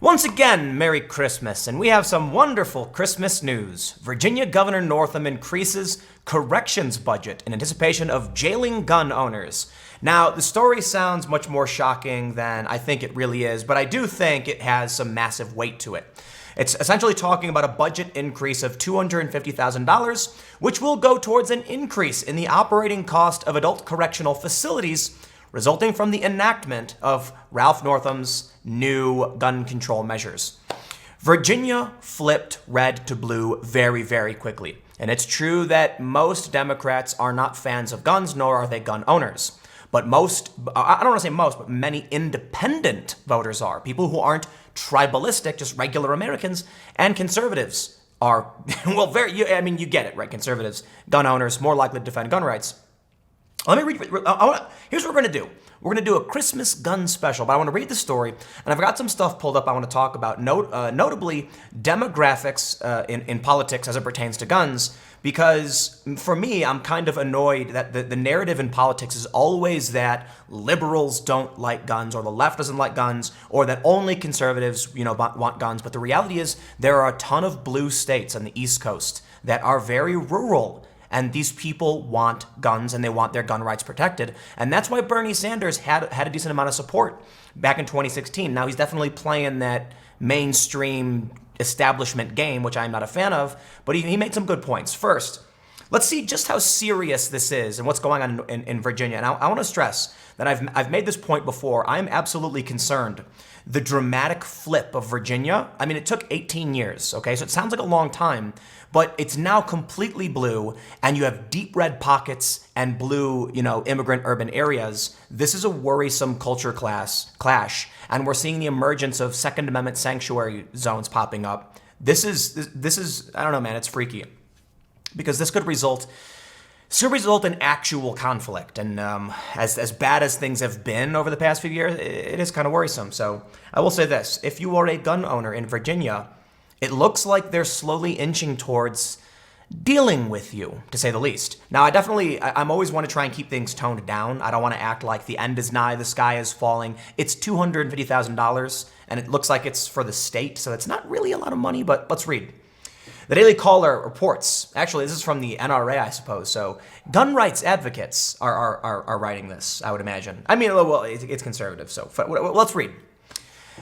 Once again, Merry Christmas, and we have some wonderful Christmas news. Virginia Governor Northam increases corrections budget in anticipation of jailing gun owners. Now, the story sounds much more shocking than I think it really is, but I do think it has some massive weight to it. It's essentially talking about a budget increase of $250,000, which will go towards an increase in the operating cost of adult correctional facilities resulting from the enactment of Ralph Northam's new gun control measures. Virginia flipped red to blue very, very quickly. And it's true that most Democrats are not fans of guns, nor are they gun owners. But I don't want to say most, but many independent voters are. People who aren't tribalistic, just regular Americans, and conservatives are, well, you get it, right? Conservatives, gun owners, more likely to defend gun rights. Let me read. Here's what we're going to do. We're going to do a Christmas gun special, but I want to read the story, and I've got some stuff pulled up I want to talk about, notably demographics in politics as it pertains to guns, because for me, I'm kind of annoyed that the narrative in politics is always that liberals don't like guns, or the left doesn't like guns, or that only conservatives, want guns. But the reality is there are a ton of blue states on the East Coast that are very rural. And these people want guns and they want their gun rights protected. And that's why Bernie Sanders had a decent amount of support back in 2016. Now he's definitely playing that mainstream establishment game, which I'm not a fan of, but he made some good points. First, let's see just how serious this is and what's going on in Virginia. And I want to stress that I've made this point before. I'm absolutely concerned. The dramatic flip of Virginia, it took 18 years, okay? So it sounds like a long time, but it's now completely blue, and you have deep red pockets and blue, immigrant urban areas. This is a worrisome culture clash, and we're seeing the emergence of Second Amendment sanctuary zones popping up. This is I don't know, man, it's freaky. Because this could result in actual conflict. And as bad as things have been over the past few years, it is kind of worrisome. So I will say this. If you are a gun owner in Virginia, it looks like they're slowly inching towards dealing with you, to say the least. Now, I'm always want to try and keep things toned down. I don't want to act like the end is nigh, the sky is falling. It's $250,000, and it looks like it's for the state, so it's not really a lot of money, but let's read. The Daily Caller reports, actually, this is from the NRA, I suppose, so gun rights advocates are writing this, I would imagine. Well, it's conservative, so let's read.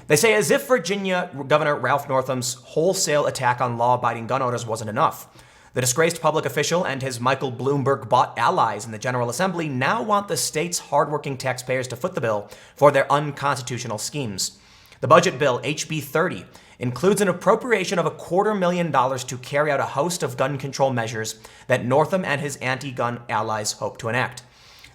They say, as if Virginia Governor Ralph Northam's wholesale attack on law-abiding gun owners wasn't enough, the disgraced public official and his Michael Bloomberg-bought allies in the General Assembly now want the state's hardworking taxpayers to foot the bill for their unconstitutional schemes. The budget bill, HB 30, includes an appropriation of $250,000 to carry out a host of gun control measures that Northam and his anti-gun allies hope to enact.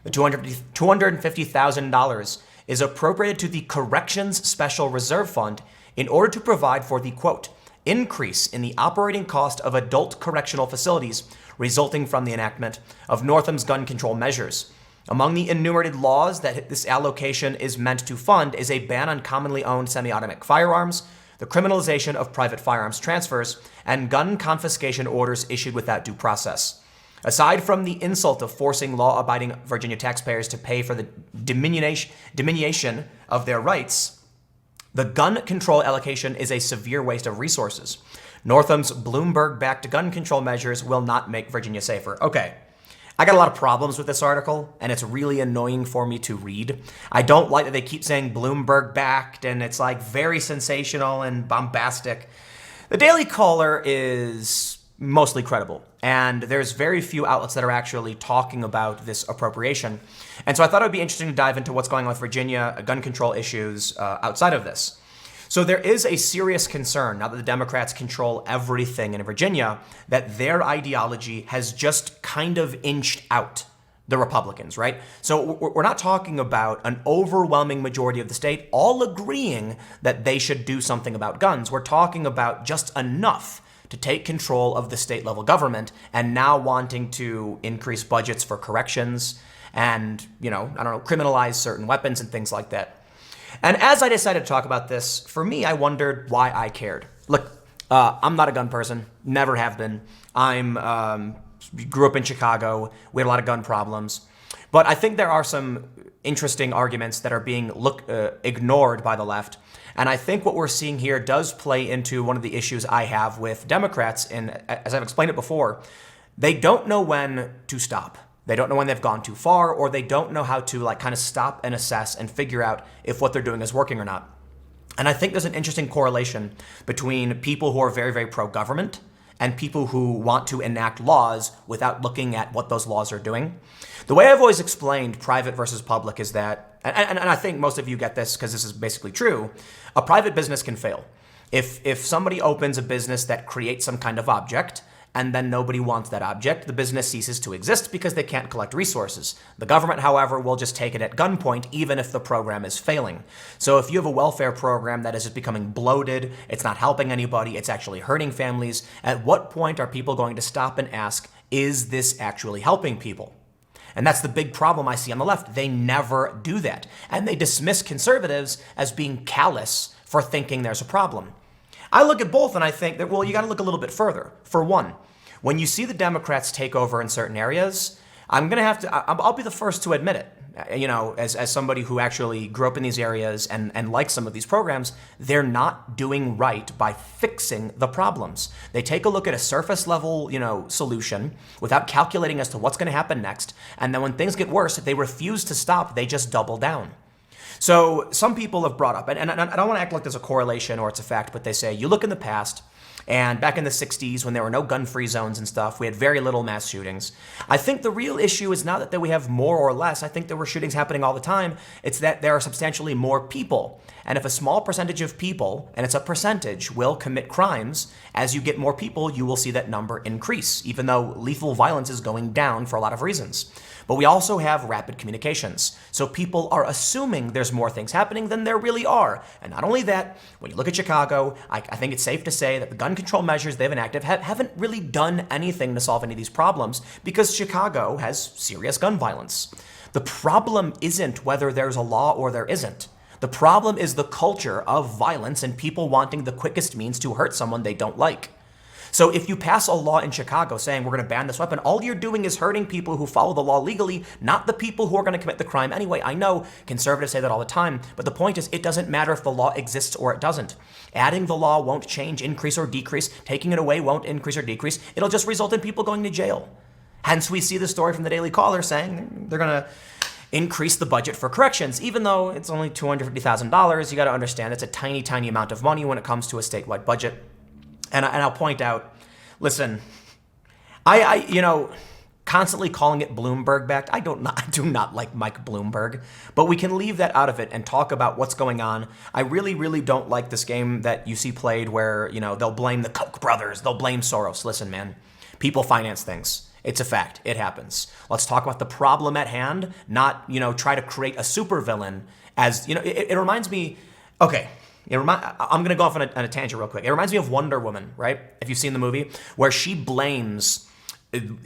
The $250,000 is appropriated to the Corrections Special Reserve Fund in order to provide for the, quote, increase in the operating cost of adult correctional facilities resulting from the enactment of Northam's gun control measures. Among the enumerated laws that this allocation is meant to fund is a ban on commonly owned semi-automatic firearms, the criminalization of private firearms transfers, and gun confiscation orders issued without due process. Aside from the insult of forcing law-abiding Virginia taxpayers to pay for the diminution of their rights, the gun control allocation is a severe waste of resources. Northam's Bloomberg-backed gun control measures will not make Virginia safer. Okay, I got a lot of problems with this article, and it's really annoying for me to read. I don't like that they keep saying Bloomberg-backed, and it's like very sensational and bombastic. The Daily Caller is mostly credible, and there's very few outlets that are actually talking about this appropriation. And so I thought it would be interesting to dive into what's going on with Virginia, gun control issues outside of this. So there is a serious concern, now that the Democrats control everything in Virginia, that their ideology has just kind of inched out the Republicans, right? So we're not talking about an overwhelming majority of the state all agreeing that they should do something about guns. We're talking about just enough to take control of the state level government and now wanting to increase budgets for corrections and, criminalize certain weapons and things like that. And as I decided to talk about this, for me, I wondered why I cared. Look, I'm not a gun person, never have been. Grew up in Chicago. We had a lot of gun problems. But I think there are some interesting arguments that are being ignored by the left. And I think what we're seeing here does play into one of the issues I have with Democrats. And as I've explained it before, they don't know when to stop. They don't know when they've gone too far, or they don't know how to kind of stop and assess and figure out if what they're doing is working or not. And I think there's an interesting correlation between people who are very, very pro-government and people who want to enact laws without looking at what those laws are doing. The way I've always explained private versus public is that, and I think most of you get this because this is basically true, a private business can fail. If somebody opens a business that creates some kind of object, and then nobody wants that object, the business ceases to exist because they can't collect resources. The government, however, will just take it at gunpoint even if the program is failing. So if you have a welfare program that is just becoming bloated, it's not helping anybody, it's actually hurting families, at what point are people going to stop and ask, is this actually helping people? And that's the big problem I see on the left. They never do that. And they dismiss conservatives as being callous for thinking there's a problem. I look at both and I think that, well, you got to look a little bit further. For one, when you see the Democrats take over in certain areas, I'll be the first to admit it. As somebody who actually grew up in these areas and likes some of these programs, they're not doing right by fixing the problems. They take a look at a surface level, solution without calculating as to what's going to happen next. And then when things get worse, they refuse to stop. They just double down. So some people have brought up, and I don't want to act like there's a correlation or it's a fact, but they say, you look in the past, and back in the 60s when there were no gun-free zones and stuff, we had very little mass shootings. I think the real issue is not that we have more or less. I think there were shootings happening all the time. It's that there are substantially more people. And if a small percentage of people, and it's a percentage, will commit crimes, as you get more people, you will see that number increase, even though lethal violence is going down for a lot of reasons. But we also have rapid communications. So people are assuming there's more things happening than there really are. And not only that, when you look at Chicago, I think it's safe to say that the gun control measures they've enacted haven't really done anything to solve any of these problems because Chicago has serious gun violence. The problem isn't whether there's a law or there isn't. The problem is the culture of violence and people wanting the quickest means to hurt someone they don't like. So if you pass a law in Chicago saying we're going to ban this weapon, all you're doing is hurting people who follow the law legally, not the people who are going to commit the crime anyway. I know conservatives say that all the time, but the point is it doesn't matter if the law exists or it doesn't. Adding the law won't change, increase or decrease. Taking it away won't increase or decrease. It'll just result in people going to jail. Hence, we see the story from the Daily Caller saying they're going to increase the budget for corrections, even though it's only $250,000. You got to understand it's a tiny, tiny amount of money when it comes to a statewide budget. And I'll point out, listen, I constantly calling it Bloomberg backed. I do not like Mike Bloomberg, but we can leave that out of it and talk about what's going on. I really, really don't like this game that you see played where, they'll blame the Koch brothers, they'll blame Soros. Listen, man, people finance things. It's a fact. It happens. Let's talk about the problem at hand, not, try to create a supervillain as, it reminds me, okay. I'm going to go off on a tangent real quick. It reminds me of Wonder Woman, right? If you've seen the movie, where she blames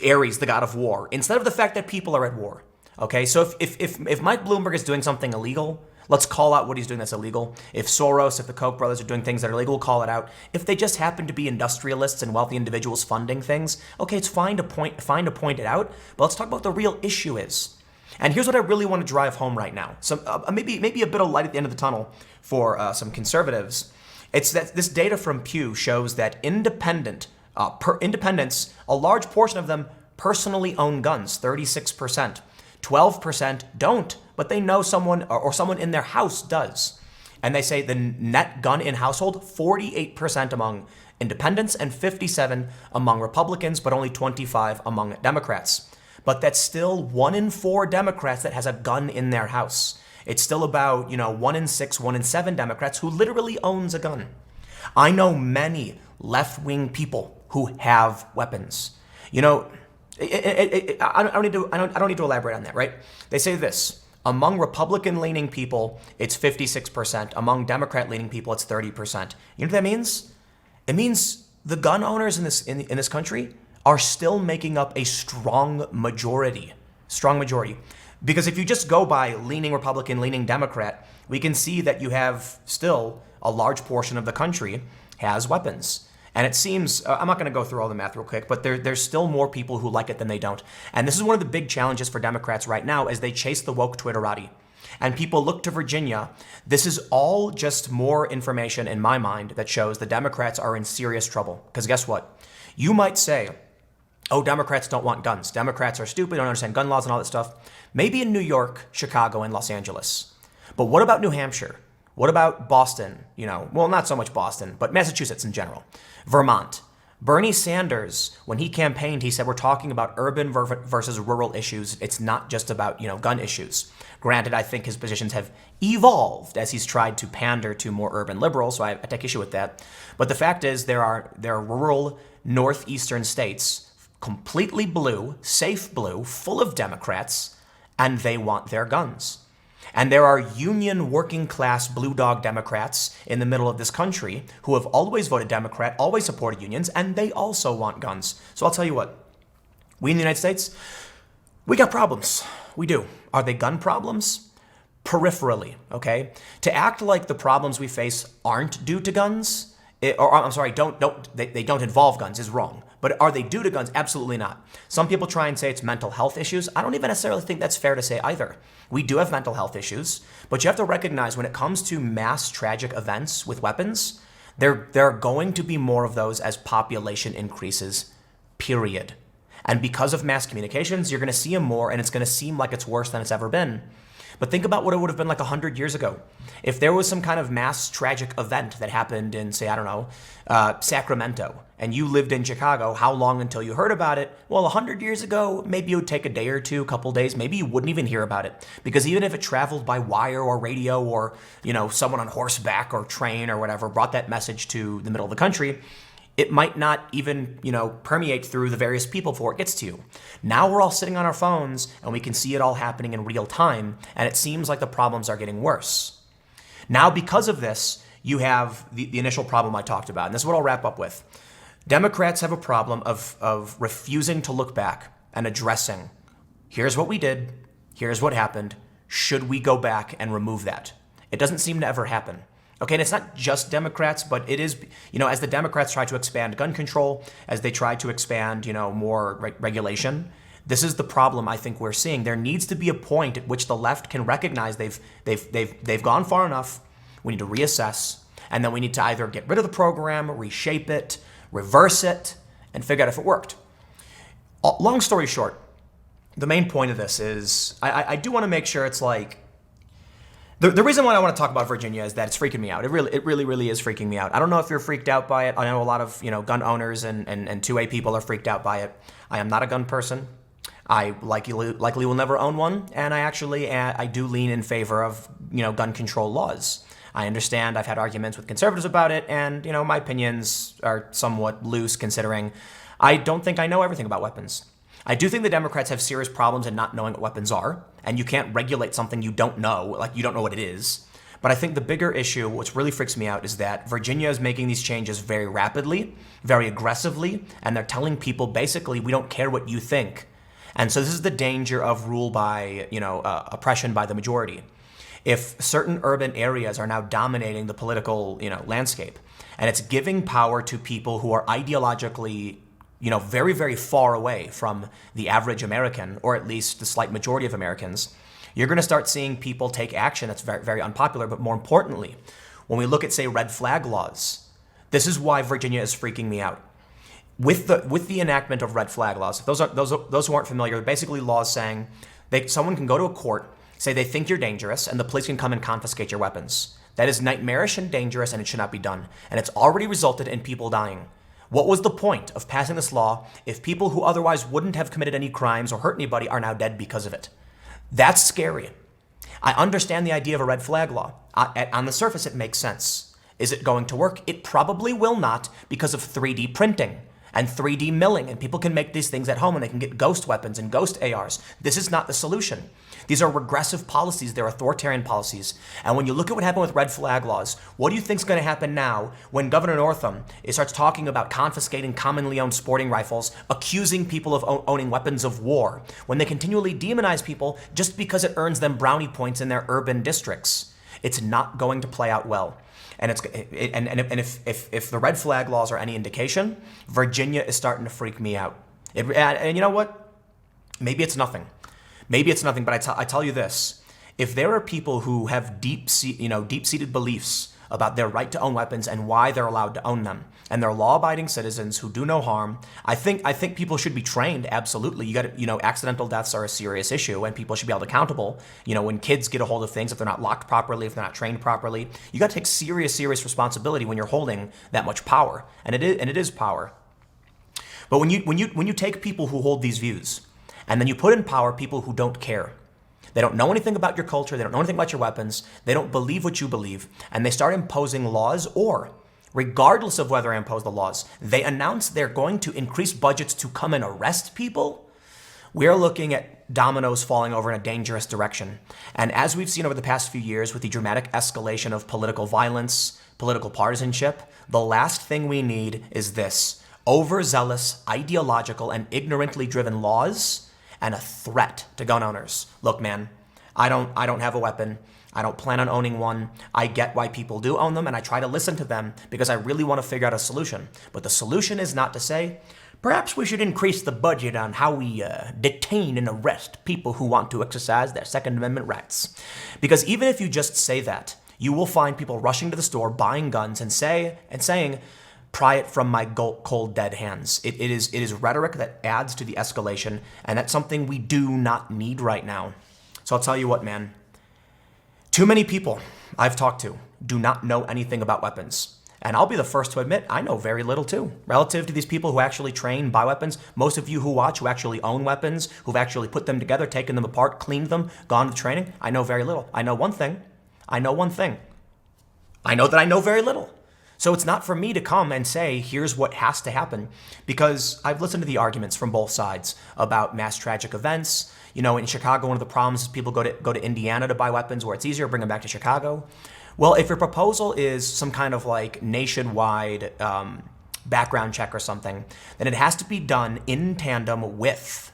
Ares, the god of war, instead of the fact that people are at war. Okay, so if Mike Bloomberg is doing something illegal, let's call out what he's doing that's illegal. If Soros, if the Koch brothers are doing things that are illegal, we'll call it out. If they just happen to be industrialists and wealthy individuals funding things, okay, it's fine to point it out, but let's talk about what the real issue is. And here's what I really want to drive home right now. Some maybe a bit of light at the end of the tunnel for some conservatives. It's that this data from Pew shows that independents, a large portion of them personally own guns, 36%. 12% don't, but they know someone or someone in their house does. And they say the net gun in household, 48% among independents and 57% among Republicans, but only 25% among Democrats. But that's still 1 in 4 Democrats that has a gun in their house. It's still about, 1 in 6, 1 in 7 Democrats who literally owns a gun. I know many left-wing people who have weapons. I don't need to elaborate on that, right? They say this: among Republican-leaning people, it's 56%. Among Democrat-leaning people, it's 30%. You know what that means? It means the gun owners in this country are still making up a strong majority. Because if you just go by leaning Republican, leaning Democrat, we can see that you have still a large portion of the country has weapons. And it seems, I'm not going to go through all the math real quick, but there's still more people who like it than they don't. And this is one of the big challenges for Democrats right now as they chase the woke Twitterati. and people look to Virginia, this is all just more information in my mind that shows the Democrats are in serious trouble. Because guess what? You might say, oh, Democrats don't want guns. Democrats are stupid, don't understand gun laws and all that stuff. Maybe in New York, Chicago, and Los Angeles. But what about New Hampshire? What about Boston? Well, not so much Boston, but Massachusetts in general. Vermont. Bernie Sanders, when he campaigned, he said we're talking about urban versus rural issues. It's not just about, gun issues. Granted, I think his positions have evolved as he's tried to pander to more urban liberals, so I take issue with that. But the fact is there are rural northeastern states, completely blue, safe blue, full of Democrats, and they want their guns. And there are union working class blue dog Democrats in the middle of this country who have always voted Democrat, always supported unions, and they also want guns. So I'll tell you what, we in the United States, we got problems. We do. Are they gun problems? Peripherally, okay? To act like the problems we face aren't due to guns, they don't involve guns is wrong. But are they due to guns? Absolutely not. Some people try and say it's mental health issues. I don't even necessarily think that's fair to say either. We do have mental health issues, but you have to recognize when it comes to mass tragic events with weapons, there are going to be more of those as population increases, period. And because of mass communications, you're going to see them more, and it's going to seem like it's worse than it's ever been. But think about what it would have been like 100 years ago. If there was some kind of mass tragic event that happened in, say, Sacramento, and you lived in Chicago, how long until you heard about it? Well, 100 years ago, maybe it would take a day or two, a couple days. Maybe you wouldn't even hear about it. Because even if it traveled by wire or radio or, someone on horseback or train or whatever brought that message to the middle of the country, it might not even, permeate through the various people before it gets to you. Now we're all sitting on our phones and we can see it all happening in real time, and it seems like the problems are getting worse. Now, because of this, you have the initial problem I talked about, and this is what I'll wrap up with. Democrats have a problem of refusing to look back and addressing, here's what we did, here's what happened, should we go back and remove that? It doesn't seem to ever happen. Okay, and it's not just Democrats, but it is, as the Democrats try to expand gun control, as they try to expand, more regulation, this is the problem I think we're seeing. There needs to be a point at which the left can recognize they've gone far enough. We need to reassess, and then we need to either get rid of the program, reshape it, reverse it, and figure out if it worked. Long story short, the main point of this is I do want to make sure it's like, The reason why I want to talk about Virginia is that it's freaking me out. It really is freaking me out. I don't know if you're freaked out by it. I know a lot of gun owners and 2A people are freaked out by it. I am not a gun person. I likely will never own one, and I do lean in favor of gun control laws. I understand I've had arguments with conservatives about it, and my opinions are somewhat loose considering I don't think I know everything about weapons. I do think the Democrats have serious problems in not knowing what weapons are, and you can't regulate something you don't know, like you don't know what it is. But I think the bigger issue, which really freaks me out, is that Virginia is making these changes very rapidly, very aggressively, and they're telling people basically, we don't care what you think. And so this is the danger of rule by, oppression by the majority. If certain urban areas are now dominating the political, landscape, and it's giving power to people who are ideologically very, very far away from the average American, or at least the slight majority of Americans, you're going to start seeing people take action that's very, very unpopular. But more importantly, when we look at, say, red flag laws, this is why Virginia is freaking me out. With the enactment of red flag laws, those who aren't familiar, basically laws saying someone can go to a court, say they think you're dangerous, and the police can come and confiscate your weapons. That is nightmarish and dangerous, and it should not be done. And it's already resulted in people dying. What was the point of passing this law if people who otherwise wouldn't have committed any crimes or hurt anybody are now dead because of it? That's scary. I understand the idea of a red flag law. On the surface, it makes sense. Is it going to work? It probably will not because of 3D printing and 3D milling, and people can make these things at home and they can get ghost weapons and ghost ARs. This is not the solution. These are regressive policies. They're authoritarian policies. And when you look at what happened with red flag laws, what do you think is going to happen now when Governor Northam starts talking about confiscating commonly owned sporting rifles, accusing people of owning weapons of war, when they continually demonize people just because it earns them brownie points in their urban districts? It's not going to play out well. And if the red flag laws are any indication, Virginia is starting to freak me out. And you know what? Maybe it's nothing. But I tell you this. if there are people who have deep-seated beliefs about their right to own weapons and why they're allowed to own them, and they're law-abiding citizens who do no harm, I think people should be trained. Absolutely, you got to, accidental deaths are a serious issue, and people should be held accountable. When kids get a hold of things, if they're not locked properly, if they're not trained properly, you got to take serious responsibility when you're holding that much power, and it is power. But when you take people who hold these views, and then you put in power people who don't care. They don't know anything about your culture. They don't know anything about your weapons. They don't believe what you believe. And they start imposing laws, or regardless of whether I impose the laws, they announce they're going to increase budgets to come and arrest people. We're looking at dominoes falling over in a dangerous direction. And as we've seen over the past few years with the dramatic escalation of political violence, political partisanship, the last thing we need is this: overzealous, ideological, and ignorantly driven laws and a threat to gun owners. Look, man, I don't have a weapon. I don't plan on owning one. I get why people do own them, and I try to listen to them because I really want to figure out a solution. But the solution is not to say, perhaps we should increase the budget on how we detain and arrest people who want to exercise their Second Amendment rights. Because even if you just say that, you will find people rushing to the store, buying guns, and saying, pry it from my cold, dead hands. It is rhetoric that adds to the escalation, and that's something we do not need right now. So I'll tell you what, man. Too many people I've talked to do not know anything about weapons. And I'll be the first to admit, I know very little too. Relative to these people who actually train, buy weapons, most of you who watch, who actually own weapons, who've actually put them together, taken them apart, cleaned them, gone to training, I know very little. I know one thing. I know that I know very little. So it's not for me to come and say, here's what has to happen, because I've listened to the arguments from both sides about mass tragic events. In Chicago, one of the problems is people go to Indiana to buy weapons where it's easier, bring them back to Chicago. Well, if your proposal is some kind of like nationwide background check or something, then it has to be done in tandem with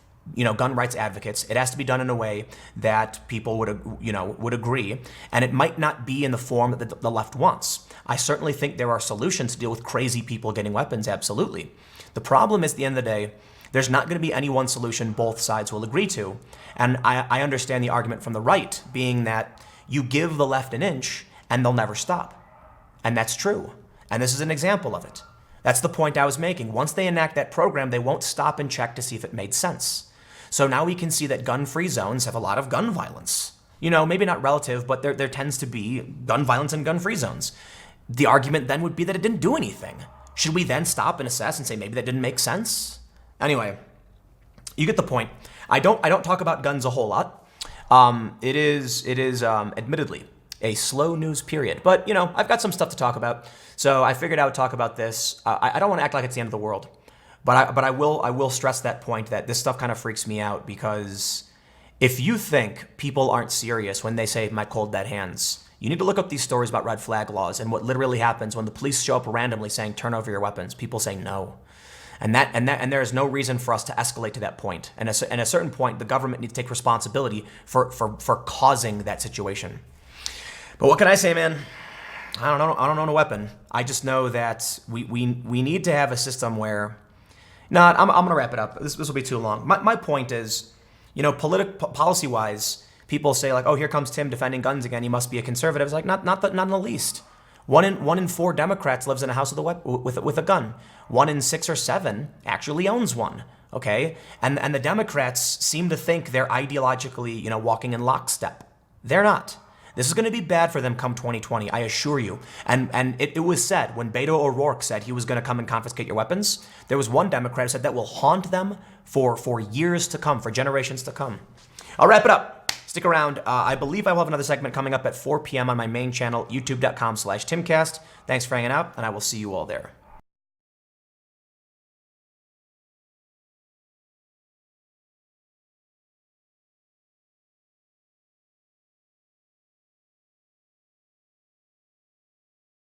gun rights advocates. It has to be done in a way that people would agree, and it might not be in the form that the left wants. I certainly think there are solutions to deal with crazy people getting weapons, absolutely. The problem is, at the end of the day, there's not going to be any one solution both sides will agree to. And I understand the argument from the right being that you give the left an inch and they'll never stop. And that's true. And this is an example of it. That's the point I was making. Once they enact that program, they won't stop and check to see if it made sense. So now we can see that gun-free zones have a lot of gun violence. Maybe not relative, but there tends to be gun violence in gun-free zones. The argument then would be that it didn't do anything. Should we then stop and assess and say maybe that didn't make sense? Anyway, you get the point. I don't talk about guns a whole lot. It is admittedly a slow news period, but I've got some stuff to talk about. So I figured I would talk about this. I don't want to act like it's the end of the world, but I will stress that point that this stuff kind of freaks me out, because if you think people aren't serious when they say my cold dead hands, you need to look up these stories about red flag laws and what literally happens when the police show up randomly saying turn over your weapons. People say no. And there is no reason for us to escalate to that point. And at a certain point, the government needs to take responsibility for causing that situation. But what can I say, man? I don't own a weapon. I just know that we need to have a system where. I'm gonna wrap it up. This will be too long. My point is, policy wise, people say like, oh, here comes Tim defending guns again. He must be a conservative. It's like not in the least. One in 4 Democrats lives in a house with a gun. 1 in 6 or 7 actually owns one. Okay, and the Democrats seem to think they're ideologically, walking in lockstep. They're not. This is going to be bad for them come 2020, I assure you. And it was said when Beto O'Rourke said he was going to come and confiscate your weapons, there was one Democrat who said that will haunt them for years to come, for generations to come. I'll wrap it up. Stick around. I believe I will have another segment coming up at 4 p.m. on my main channel, youtube.com/Timcast. Thanks for hanging out, and I will see you all there.